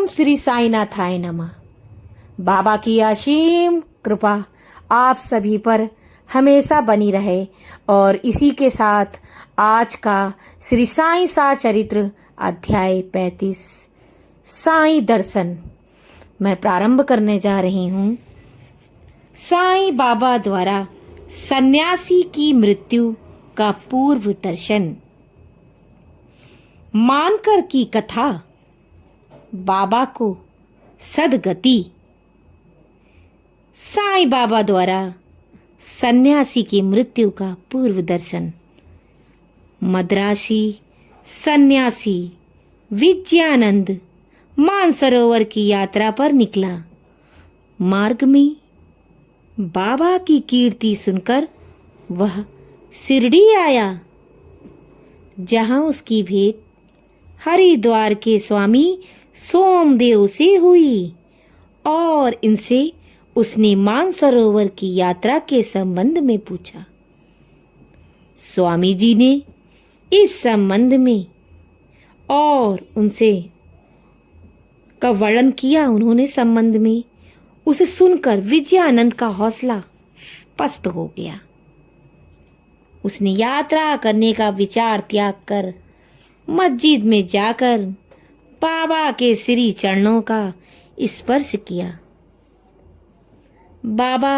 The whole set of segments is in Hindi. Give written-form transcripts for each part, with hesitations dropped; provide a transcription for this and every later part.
ओम श्री साईनाथाय नमः। बाबा की असीम कृपा आप सभी पर हमेशा बनी रहे और इसी के साथ आज का श्री साईं साचरित्र अध्याय 35 साईं दर्शन मैं प्रारंभ करने जा रही हूँ। साईं बाबा द्वारा सन्यासी की मृत्यु का पूर्व दर्शन। मानकर की कथा, बाबा को सदगति। साईं बाबा द्वारा सन्यासी की मृत्यु का पूर्व दर्शन। मद्रासी सन्यासी विजयानंद मानसरोवर की यात्रा पर निकला। मार्ग में बाबा की कीर्ति सुनकर वह शिरडी आया, जहां उसकी भेंट हरिद्वार के स्वामी सोमदेव से हुई और इनसे उसने मानसरोवर की यात्रा के संबंध में पूछा। स्वामी जी ने इस संबंध में और उनसे का वर्णन किया। उन्होंने संबंध में उसे सुनकर विजयानंद का हौसला पस्त हो गया। उसने यात्रा करने का विचार त्याग कर मस्जिद में जाकर बाबा के श्री चरणों का स्पर्श किया। बाबा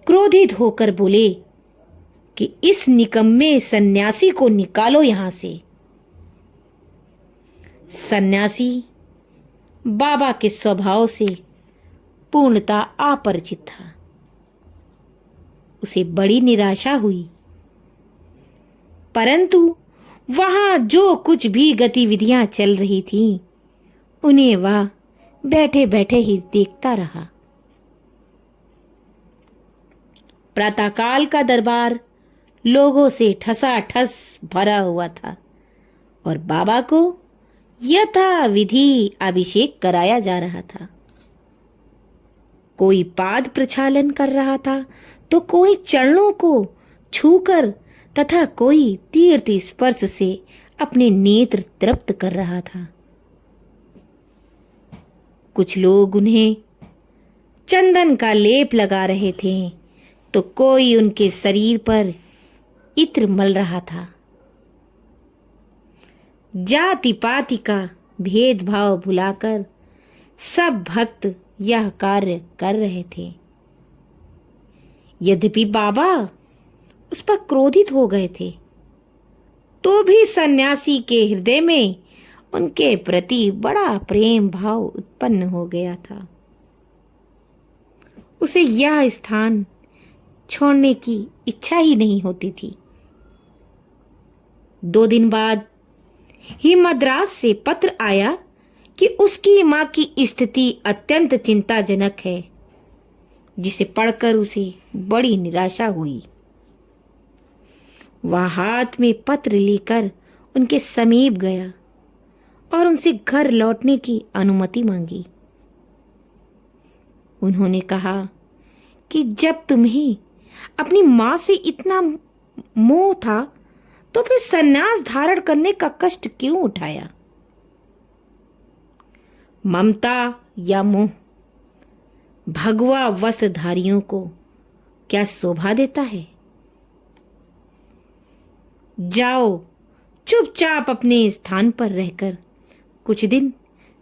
क्रोधित होकर बोले कि इस निकम्मे सन्यासी को निकालो यहां से। सन्यासी बाबा के स्वभाव से पूर्णतः अपरिचित था। उसे बड़ी निराशा हुई, परंतु वहां जो कुछ भी गतिविधियां चल रही थीं, उन्हें वह बैठे बैठे ही देखता रहा। प्रातःकाल का दरबार लोगों से ठसाठस भरा हुआ था और बाबा को यथा विधि अभिषेक कराया जा रहा था। कोई पाद प्रक्षालन कर रहा था तो कोई चरणों को छूकर तथा कोई तीर्थ स्पर्श से अपने नेत्र तृप्त कर रहा था। कुछ लोग उन्हें चंदन का लेप लगा रहे थे तो कोई उनके शरीर पर इत्र मल रहा था। जाति पाति का भेदभाव भुलाकर सब भक्त यह कार्य कर रहे थे। यद्यपि बाबा उस पर क्रोधित हो गए थे, तो भी सन्यासी के हृदय में उनके प्रति बड़ा प्रेम भाव उत्पन्न हो गया था। उसे यह स्थान छोड़ने की इच्छा ही नहीं होती थी। 2 दिन बाद ही मद्रास से पत्र आया कि उसकी मां की स्थिति अत्यंत चिंताजनक है, जिसे पढ़कर उसे बड़ी निराशा हुई। वह हाथ में पत्र लेकर उनके समीप गया और उनसे घर लौटने की अनुमति मांगी। उन्होंने कहा कि जब तुम्हें अपनी मां से इतना मोह था तो फिर सन्यास धारण करने का कष्ट क्यों उठाया? ममता या मोह भगवा वस्त्रधारियों को क्या शोभा देता है? जाओ, चुपचाप अपने स्थान पर रहकर कुछ दिन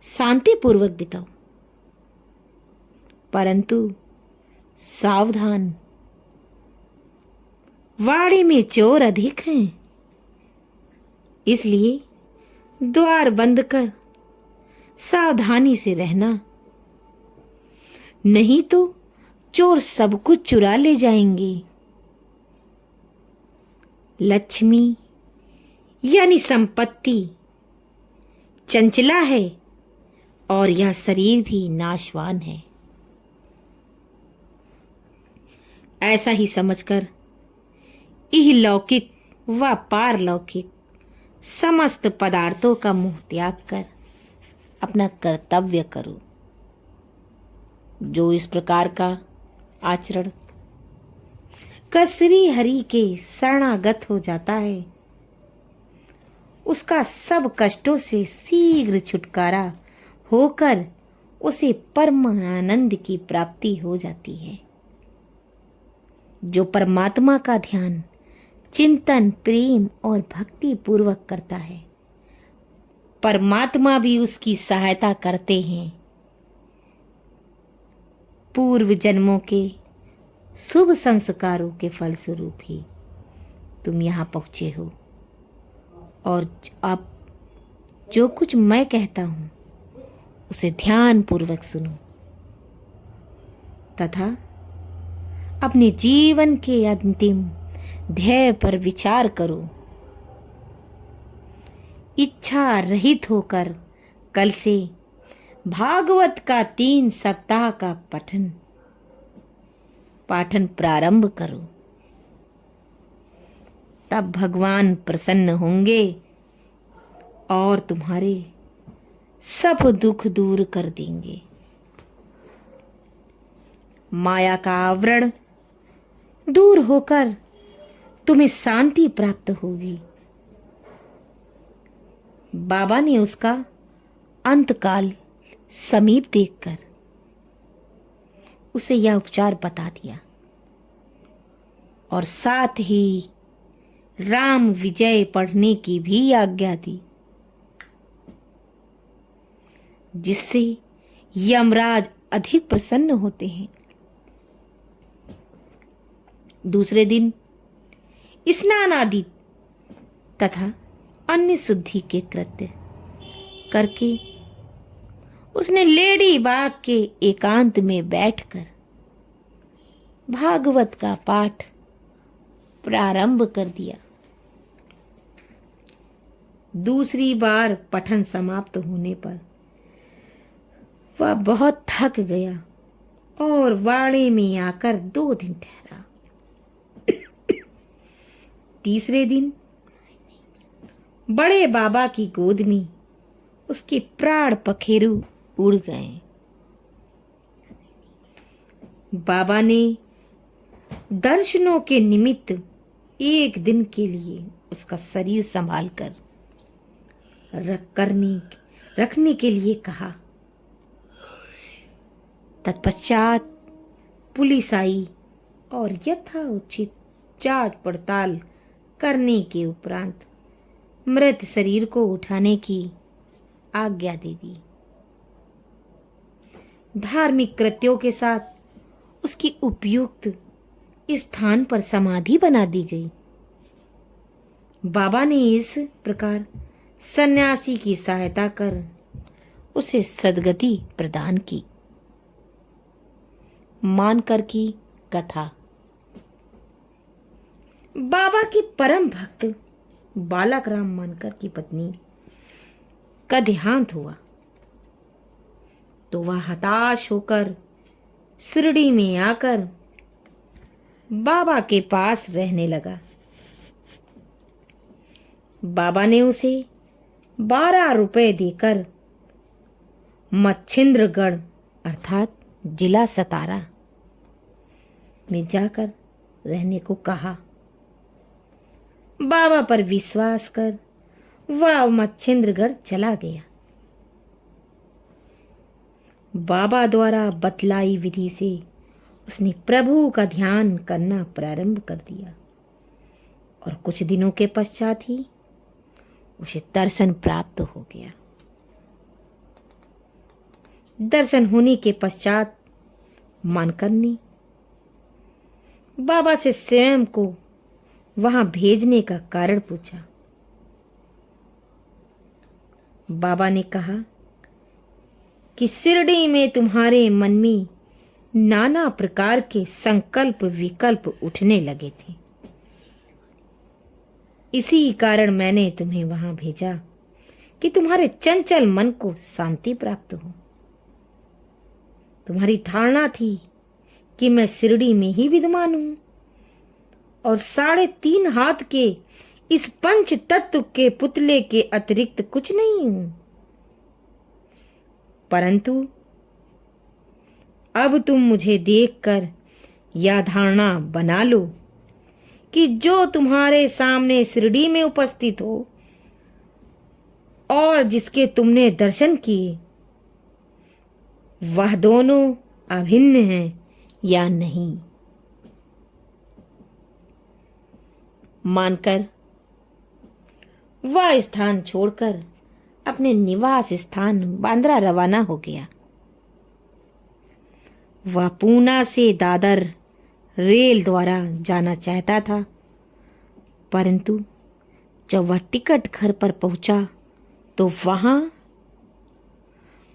शांतिपूर्वक बिताओ, परंतु सावधान, वाड़ी में चोर अधिक हैं, इसलिए द्वार बंद कर सावधानी से रहना, नहीं तो चोर सब कुछ चुरा ले जाएंगे। लक्ष्मी यानी संपत्ति चंचला है और यह शरीर भी नाशवान है। ऐसा ही समझकर इहलौकिक व पारलौकिक समस्त पदार्थों का मोह त्याग कर अपना कर्तव्य करो। जो इस प्रकार का आचरण कर श्री हरि के शरणागत हो जाता है, उसका सब कष्टों से शीघ्र छुटकारा होकर उसे परम आनंद की प्राप्ति हो जाती है। जो परमात्मा का ध्यान, चिंतन, प्रेम और भक्ति पूर्वक करता है, परमात्मा भी उसकी सहायता करते हैं। पूर्व जन्मों के शुभ संस्कारों के फलस्वरूप ही तुम यहाँ पहुँचे हो, और अब जो कुछ मैं कहता हूँ उसे ध्यान पूर्वक सुनो तथा अपने जीवन के अंतिम ध्येय पर विचार करो। इच्छा रहित होकर कल से भागवत का 3 सप्ताह का पाठन प्रारंभ करो। तब भगवान प्रसन्न होंगे और तुम्हारे सब दुख दूर कर देंगे। माया का आवरण दूर होकर तुम्हें शांति प्राप्त होगी। बाबा ने उसका अंतकाल समीप देखकर उसे यह उपचार बता दिया और साथ ही राम विजय पढ़ने की भी आज्ञा दी, जिससे यमराज अधिक प्रसन्न होते हैं। दूसरे दिन स्नान आदि तथा अन्य शुद्धि के कृत्य करके उसने लेडी बाग के एकांत में बैठकर भागवत का पाठ प्रारंभ कर दिया। दूसरी बार पठन समाप्त होने पर वह बहुत थक गया और वाड़े में आकर 2 दिन ठहरा। तीसरे दिन बड़े बाबा की गोद में उसके प्राण पखेरु उड़ गए। बाबा ने दर्शनों के निमित्त 1 दिन के लिए उसका शरीर संभाल कर रखने के लिए कहा। तत्पश्चात पुलिस आई और यथोचित जांच पड़ताल करने के उपरांत मृत शरीर को उठाने की आज्ञा दे दी। धार्मिक कृत्यों के साथ उसकी उपयुक्त स्थान पर समाधि बना दी गई। बाबा ने इस प्रकार सन्यासी की सहायता कर उसे सद्गति प्रदान की। मानकर की कथा। बाबा के परम भक्त बालक राम मानकर की पत्नी का देहांत हुआ तो वह हताश होकर शिरडी में आकर बाबा के पास रहने लगा। बाबा ने उसे 12 रुपए देकर मच्छिंद्रगढ़ अर्थात जिला सतारा में जाकर रहने को कहा। बाबा पर विश्वास कर वह मच्छिंद्रगढ़ चला गया। बाबा द्वारा बतलाई विधि से उसने प्रभु का ध्यान करना प्रारंभ कर दिया और कुछ दिनों के पश्चात ही उसे दर्शन प्राप्त हो गया। दर्शन होने के पश्चात मानकर ने बाबा से स्वयं को वहां भेजने का कारण पूछा। बाबा ने कहा कि शिरडी में तुम्हारे मन में नाना प्रकार के संकल्प विकल्प उठने लगे थे। इसी कारण मैंने तुम्हें वहां भेजा कि तुम्हारे चंचल मन को शांति प्राप्त हो। तुम्हारी धारणा थी कि मैं शिरडी में ही विद्यमान हूं और 3.5 हाथ के इस पंच तत्व के पुतले के अतिरिक्त कुछ नहीं हूं। परंतु अब तुम मुझे देखकर यह धारणा बना लो कि जो तुम्हारे सामने शिरडी में उपस्थित हो और जिसके तुमने दर्शन किए वह दोनों अभिन्न हैं या नहीं। मानकर वह स्थान छोड़कर अपने निवास स्थान बांद्रा रवाना हो गया। वह पूना से दादर रेल द्वारा जाना चाहता था, परंतु जब वह टिकट घर पर पहुंचा तो वहां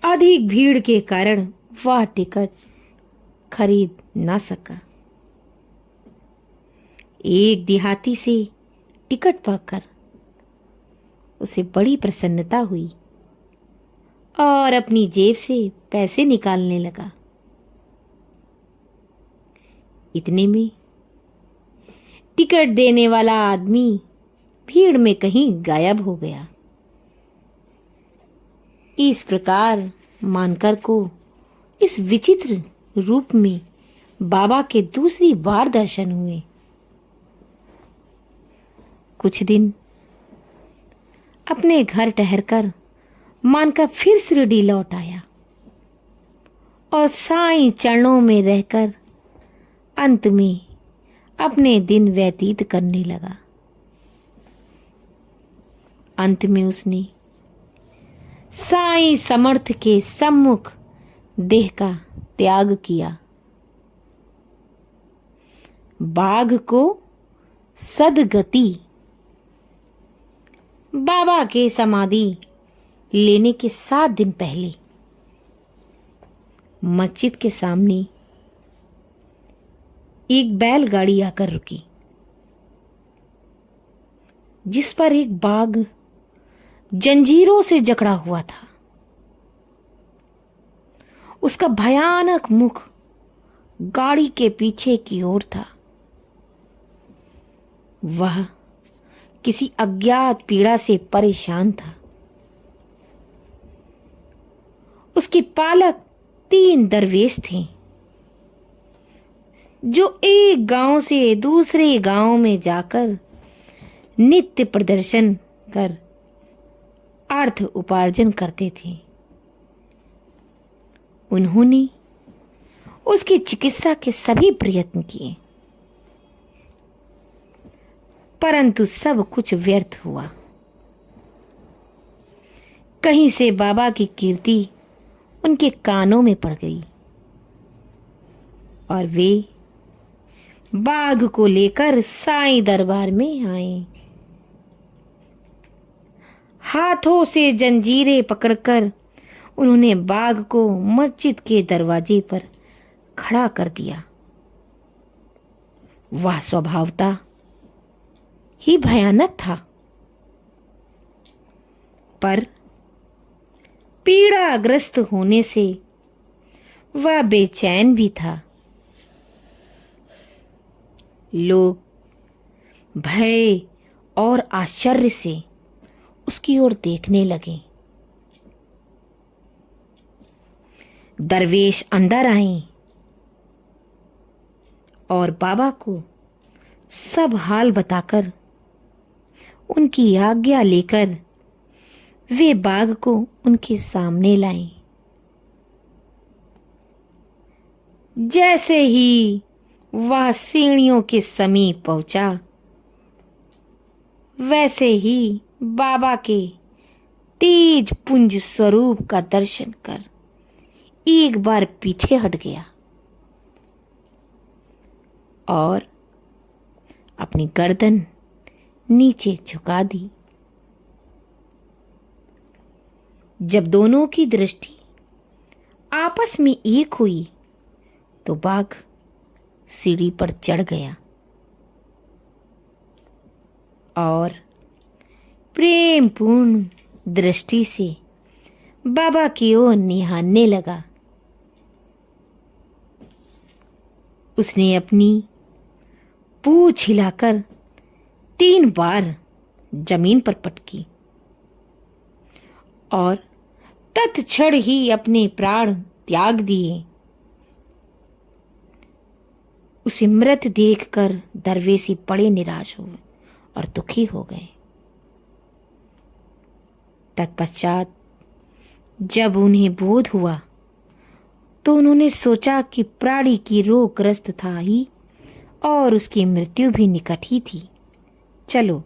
अधिक भीड़ के कारण वह टिकट खरीद ना सका। एक देहाती से टिकट पाकर उसे बड़ी प्रसन्नता हुई और अपनी जेब से पैसे निकालने लगा। इतने में टिकट देने वाला आदमी भीड़ में कहीं गायब हो गया। इस प्रकार मानकर को इस विचित्र रूप में बाबा के दूसरी बार दर्शन हुए। कुछ दिन अपने घर ठहरकर मानकर फिर शिरडी लौट आया और साईं चरणों में रहकर अंत में अपने दिन व्यतीत करने लगा। अंत में उसने साईं समर्थ के सम्मुख देह का त्याग किया। बाघ को सदगति। बाबा के समाधि लेने के 7 दिन पहले मस्जिद के सामने एक बैलगाड़ी आकर रुकी, जिस पर एक बाघ जंजीरों से जकड़ा हुआ था। उसका भयानक मुख गाड़ी के पीछे की ओर था। वह किसी अज्ञात पीड़ा से परेशान था। उसके पालक 3 दरवेश थे, जो एक गांव से दूसरे गांव में जाकर नित्य प्रदर्शन कर अर्थ उपार्जन करते थे। उन्होंने उसकी चिकित्सा के सभी प्रयत्न किए, परंतु सब कुछ व्यर्थ हुआ। कहीं से बाबा की कीर्ति उनके कानों में पड़ गई और वे बाघ को लेकर साईं दरबार में आए। हाथों से जंजीरें पकड़कर उन्होंने बाघ को मस्जिद के दरवाजे पर खड़ा कर दिया। वह स्वभावतः ही भयानक था, पर पीड़ाग्रस्त होने से वह बेचैन भी था। लोग भय और आश्चर्य से उसकी ओर देखने लगे। दरवेश अंदर आए और बाबा को सब हाल बताकर उनकी आज्ञा लेकर वे बाघ को उनके सामने लाए। जैसे ही वह सीढ़ियों के समीप पहुंचा, वैसे ही बाबा के तेज पुंज स्वरूप का दर्शन कर एक बार पीछे हट गया और अपनी गर्दन नीचे झुका दी। जब दोनों की दृष्टि आपस में एक हुई तो बाघ सीढ़ी पर चढ़ गया और प्रेमपूर्ण दृष्टि से बाबा की ओर निहारने लगा। उसने अपनी पूंछ हिलाकर 3 बार जमीन पर पटकी और तत्क्षण ही अपने प्राण त्याग दिए। उसे मृत देखकर दरवेशी बड़े निराश हुए और दुखी हो गए। तत्पश्चात जब उन्हें बोध हुआ तो उन्होंने सोचा कि प्राणी की रोगग्रस्त था ही और उसकी मृत्यु भी निकट ही थी। चलो,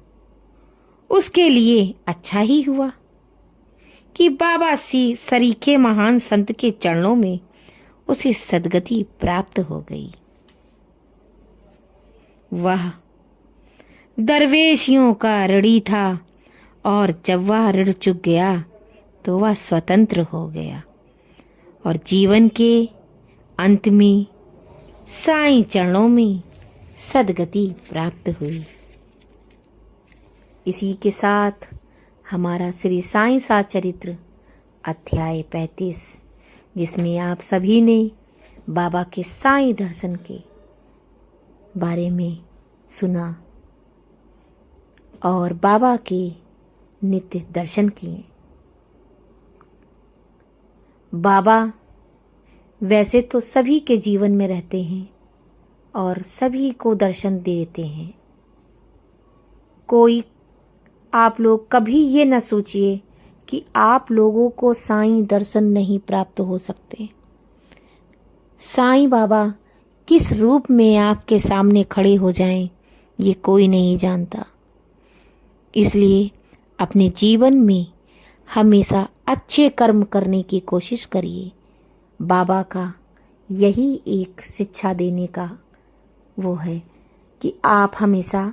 उसके लिए अच्छा ही हुआ कि बाबा सी सरीखे महान संत के चरणों में उसे सद्गति प्राप्त हो गई। वह दरवेशियों का ऋणी था और जब वह ऋण चुक गया तो वह स्वतंत्र हो गया और जीवन के अंत में साईं चरणों में सद्गति प्राप्त हुई। इसी के साथ हमारा श्री साईं सचरित्र अध्याय 35, जिसमें आप सभी ने बाबा के साईं दर्शन के बारे में सुना और बाबा के नित्य दर्शन किए। बाबा वैसे तो सभी के जीवन में रहते हैं और सभी को दर्शन देते हैं। कोई आप लोग कभी ये न सोचिए कि आप लोगों को साईं दर्शन नहीं प्राप्त हो सकते। साईं बाबा किस रूप में आपके सामने खड़े हो जाएं, ये कोई नहीं जानता। इसलिए अपने जीवन में हमेशा अच्छे कर्म करने की कोशिश करिए। बाबा का यही एक शिक्षा देने का वो है कि आप हमेशा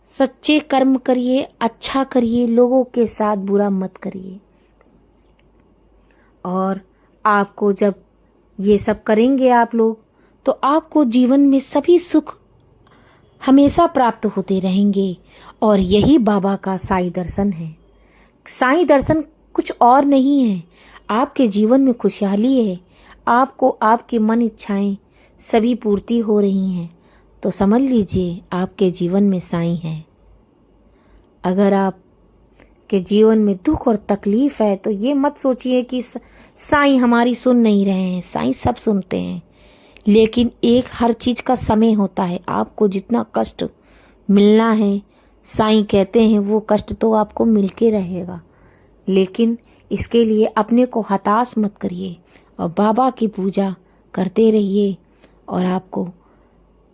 सच्चे कर्म करिए, अच्छा करिए, लोगों के साथ बुरा मत करिए। और आपको जब ये सब करेंगे आप लोग, तो आपको जीवन में सभी सुख हमेशा प्राप्त होते रहेंगे। और यही बाबा का साईं दर्शन है। साईं दर्शन कुछ और नहीं है। आपके जीवन में खुशहाली है, आपको आपकी मन इच्छाएं सभी पूर्ति हो रही हैं, तो समझ लीजिए आपके जीवन में साईं है। अगर आप के जीवन में दुख और तकलीफ है तो ये मत सोचिए कि साईं हमारी सुन नहीं रहे हैं। साईं सब सुनते हैं, लेकिन एक हर चीज़ का समय होता है। आपको जितना कष्ट मिलना है, साईं कहते हैं वो कष्ट तो आपको मिलके रहेगा, लेकिन इसके लिए अपने को हताश मत करिए और बाबा की पूजा करते रहिए। और आपको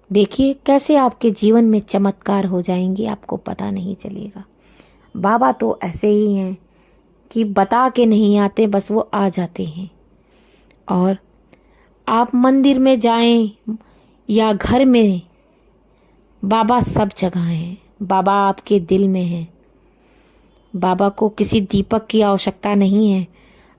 देखिए कैसे आपके जीवन में चमत्कार हो जाएंगे, आपको पता नहीं चलेगा। बाबा तो ऐसे ही हैं कि बता के नहीं आते, बस वो आ जाते हैं। और आप मंदिर में जाएं या घर में, बाबा सब जगह हैं। बाबा आपके दिल में हैं। बाबा को किसी दीपक की आवश्यकता नहीं है।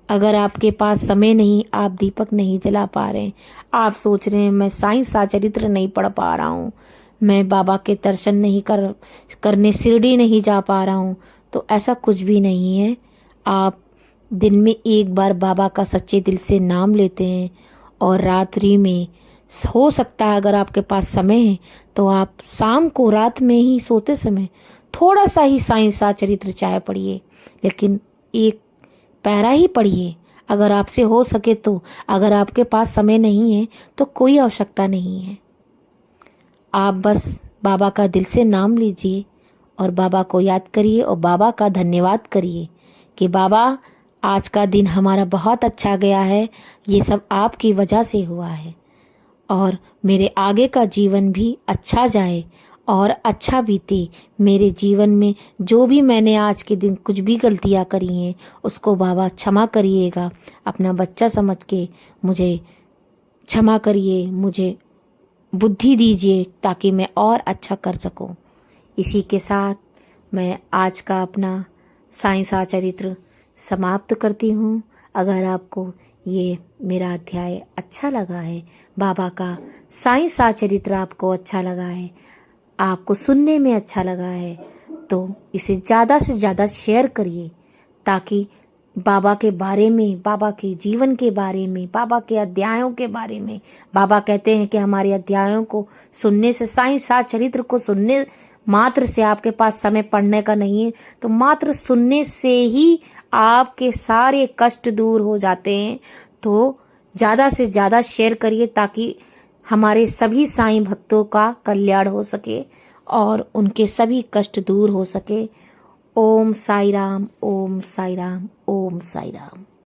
अगर आपके पास समय नहीं, आप दीपक नहीं जला पा रहे हैं, आप सोच रहे हैं मैं साईं सचरित्र नहीं पढ़ पा रहा हूँ, मैं बाबा के दर्शन नहीं करने शिरडी नहीं जा पा रहा हूँ, तो ऐसा कुछ भी नहीं है। आप दिन में एक बार बाबा का सच्चे दिल से नाम लेते हैं और रात्रि में हो सकता है अगर आपके पास समय है तो आप शाम को रात में ही सोते समय थोड़ा सा ही साईं सचरित्र चाहे पढ़िए, लेकिन एक पैरा ही पढ़िए अगर आपसे हो सके तो। अगर आपके पास समय नहीं है तो कोई आवश्यकता नहीं है। आप बस बाबा का दिल से नाम लीजिए और बाबा को याद करिए और बाबा का धन्यवाद करिए कि बाबा आज का दिन हमारा बहुत अच्छा गया है, ये सब आपकी वजह से हुआ है और मेरे आगे का जीवन भी अच्छा जाए और अच्छा बीते। मेरे जीवन में जो भी मैंने आज के दिन कुछ भी गलतियाँ करी हैं उसको बाबा क्षमा करिएगा। अपना बच्चा समझ के मुझे क्षमा करिए, मुझे बुद्धि दीजिए ताकि मैं और अच्छा कर सकूं। इसी के साथ मैं आज का अपना साईं सचरित्र समाप्त करती हूँ। अगर आपको ये मेरा अध्याय अच्छा लगा है, बाबा का साईं सचरित्र आपको अच्छा लगा है, आपको सुनने में अच्छा लगा है, तो इसे ज़्यादा से ज़्यादा शेयर करिए ताकि बाबा के बारे में, बाबा के जीवन के बारे में, बाबा के अध्यायों के बारे में, बाबा कहते हैं कि हमारे अध्यायों को सुनने से, साईं सचरित्र को सुनने मात्र से, आपके पास समय पढ़ने का नहीं है तो मात्र सुनने से ही आपके सारे कष्ट दूर हो जाते हैं। तो ज़्यादा से ज़्यादा शेयर करिए ताकि हमारे सभी साईं भक्तों का कल्याण हो सके और उनके सभी कष्ट दूर हो सके। ओम साई राम, ओम साई राम, ओम साई राम।